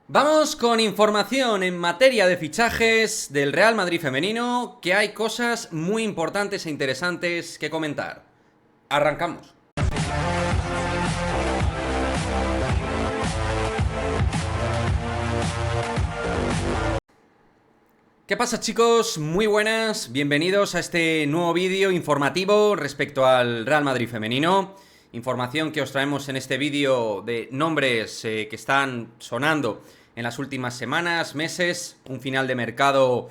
Vamos con información en materia de fichajes del Real Madrid femenino, que hay cosas muy importantes e interesantes que comentar. Arrancamos. ¿Qué pasa, chicos? Muy buenas, bienvenidos a este nuevo vídeo informativo respecto al Real Madrid femenino. Información que os traemos en este vídeo de nombres que están sonando en las últimas semanas, meses. Un final de mercado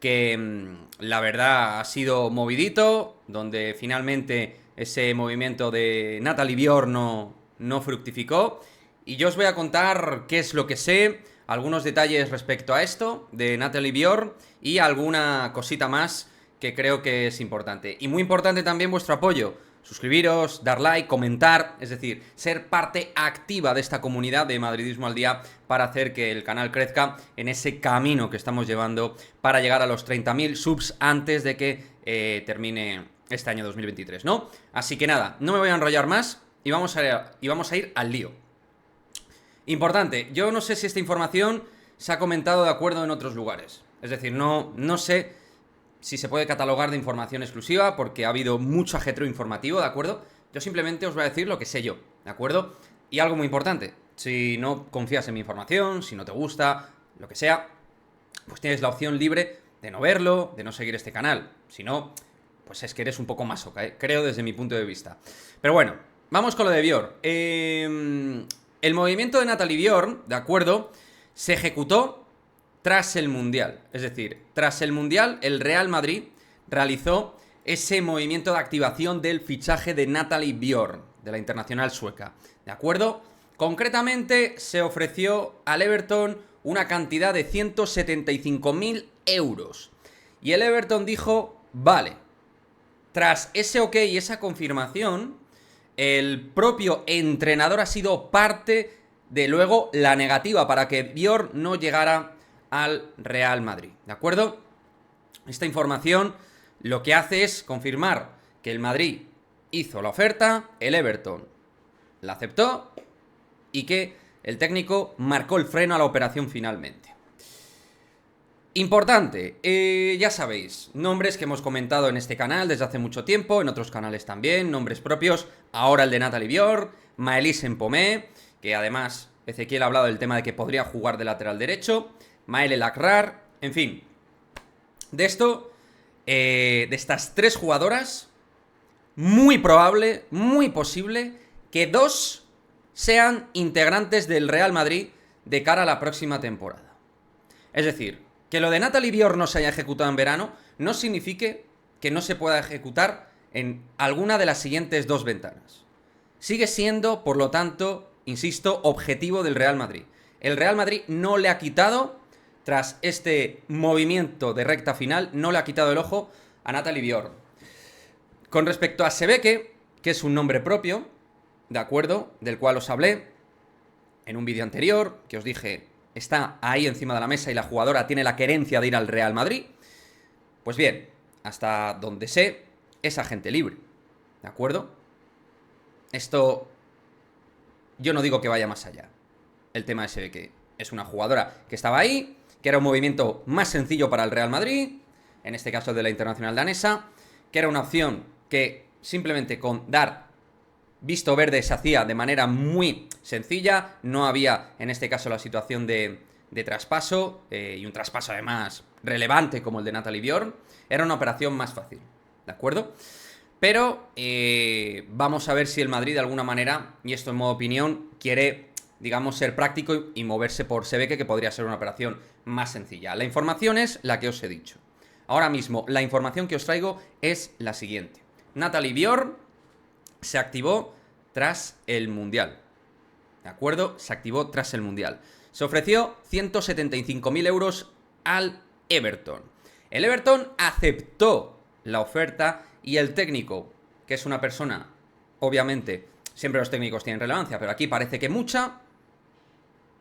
que la verdad ha sido movidito, donde finalmente ese movimiento de Natalie Björk no fructificó. Y yo os voy a contar qué es lo que sé, algunos detalles respecto a esto de Natalie Björk y alguna cosita más que creo que es importante. Y muy importante también vuestro apoyo. Suscribiros, dar like, comentar, es decir, ser parte activa de esta comunidad de Madridismo al Día para hacer que el canal crezca en ese camino que estamos llevando para llegar a los 30.000 subs antes de que termine este año 2023, ¿no? Así que nada, no me voy a enrollar más y vamos a ir al lío. Importante, yo no sé si esta información se ha comentado de acuerdo en otros lugares. Es decir, no sé si se puede catalogar de información exclusiva porque ha habido mucho ajetreo informativo, ¿de acuerdo? Yo simplemente os voy a decir lo que sé yo, ¿de acuerdo? Y algo muy importante, si no confías en mi información, si no te gusta, lo que sea, pues tienes la opción libre de no verlo, de no seguir este canal. Si no, pues es que eres un poco masoca, creo desde mi punto de vista. Pero bueno, vamos con lo de Björk. El movimiento de Natalie Björk, ¿de acuerdo?, se ejecutó tras el Mundial. Es decir, tras el Mundial, el Real Madrid realizó ese movimiento de activación del fichaje de Natalie Björk, de la internacional sueca. ¿De acuerdo? Concretamente, se ofreció al Everton una cantidad de 175.000 euros. Y el Everton dijo, vale. Tras ese ok y esa confirmación, el propio entrenador ha sido parte de luego la negativa para que Björk no llegara al Real Madrid, ¿de acuerdo? Esta información lo que hace es confirmar que el Madrid hizo la oferta, el Everton la aceptó y que el técnico marcó el freno a la operación finalmente. Importante, ya sabéis, nombres que hemos comentado en este canal desde hace mucho tiempo, en otros canales también, nombres propios, ahora el de Natalie Björk, Maëlys Mpomé, que además Ezequiel ha hablado del tema de que podría jugar de lateral derecho, Maël El Akrar, en fin. De esto, de estas tres jugadoras, muy probable, muy posible, que dos sean integrantes del Real Madrid de cara a la próxima temporada. Es decir, que lo de Natalie Björk no se haya ejecutado en verano no signifique que no se pueda ejecutar en alguna de las siguientes dos ventanas. Sigue siendo, por lo tanto, insisto, objetivo del Real Madrid. El Real Madrid no le ha quitado, tras este movimiento de recta final, no le ha quitado el ojo a Natalie Björk. Con respecto a Sebeke, que es un nombre propio, ¿de acuerdo?, del cual os hablé en un vídeo anterior, que os dije, está ahí encima de la mesa y la jugadora tiene la querencia de ir al Real Madrid. Pues bien, hasta donde sé, es agente libre, ¿de acuerdo? Esto, yo no digo que vaya más allá. El tema de Sebeke es una jugadora que estaba ahí, que era un movimiento más sencillo para el Real Madrid, en este caso de la internacional danesa, que era una opción que simplemente con dar visto verde se hacía de manera muy sencilla, no había en este caso la situación de traspaso, y un traspaso además relevante como el de Natalie Björk, era una operación más fácil, ¿de acuerdo? Pero vamos a ver si el Madrid de alguna manera, y esto en modo opinión, quiere, digamos, ser práctico y moverse por Sebeke, que podría ser una operación más sencilla. La información es la que os he dicho. Ahora mismo, la información que os traigo es la siguiente. Natalie Björk se activó tras el Mundial. ¿De acuerdo? Se activó tras el Mundial. Se ofreció 175.000 euros al Everton. El Everton aceptó la oferta y el técnico, que es una persona, obviamente, siempre los técnicos tienen relevancia, pero aquí parece que mucha,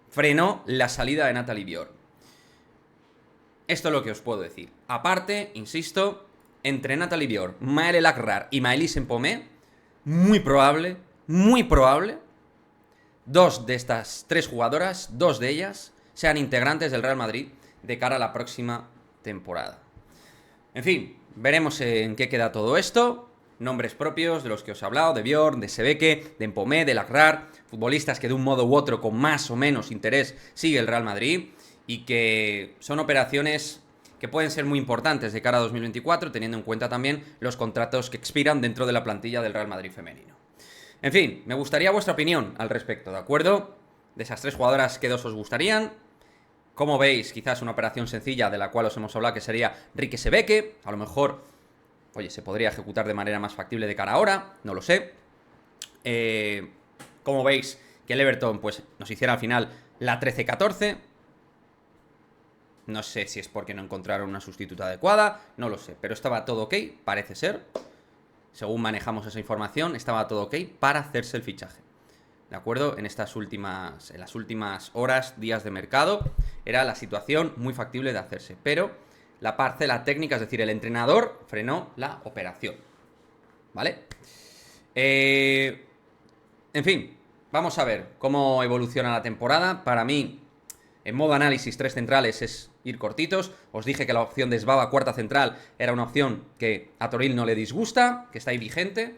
frenó la salida de Natalie Björk. Esto es lo que os puedo decir. Aparte, insisto, entre Natalie Björk, Maël El Akrar y Maëlys Mpomé, muy probable, dos de estas tres jugadoras, dos de ellas, sean integrantes del Real Madrid de cara a la próxima temporada. En fin, veremos en qué queda todo esto. Nombres propios de los que os he hablado, de Bjorn, de Sebeke, de Mpomé, de Lacrar, futbolistas que de un modo u otro con más o menos interés sigue el Real Madrid y que son operaciones que pueden ser muy importantes de cara a 2024, teniendo en cuenta también los contratos que expiran dentro de la plantilla del Real Madrid femenino. En fin, me gustaría vuestra opinión al respecto, ¿de acuerdo? De esas 3 jugadoras, ¿qué dos os gustarían? Como veis, quizás una operación sencilla de la cual os hemos hablado, que sería Rique Sebeke. A lo mejor, oye, se podría ejecutar de manera más factible de cara a ahora, no lo sé. Como veis, que el Everton pues nos hiciera al final la 13-14. No sé si es porque no encontraron una sustituta adecuada, no lo sé, pero estaba todo ok, parece ser. Según manejamos esa información, estaba todo ok para hacerse el fichaje. ¿De acuerdo? En las últimas horas, días de mercado, era la situación muy factible de hacerse. Pero la parcela técnica, es decir, el entrenador, frenó la operación. ¿Vale? En fin, vamos a ver cómo evoluciona la temporada. Para mí, en modo análisis, 3 centrales es ir cortitos. Os dije que la opción de Sbaba, cuarta central, era una opción que a Toril no le disgusta, que está ahí vigente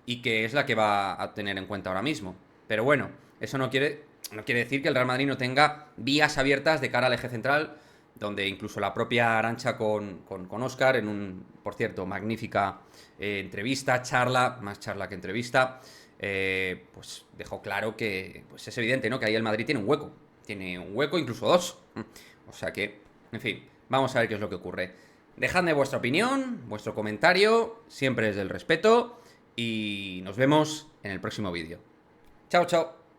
y que es la que va a tener en cuenta ahora mismo. Pero bueno, eso no quiere decir que el Real Madrid no tenga vías abiertas de cara al eje central, donde incluso la propia Arantxa con Óscar, en un, por cierto, magnífica entrevista, más charla que entrevista, pues dejó claro que pues es evidente, ¿no?, que ahí el Madrid tiene un hueco, incluso 2. O sea que, en fin, vamos a ver qué es lo que ocurre. Dejadme vuestra opinión, vuestro comentario, siempre desde el respeto, y nos vemos en el próximo vídeo. Chao, chao.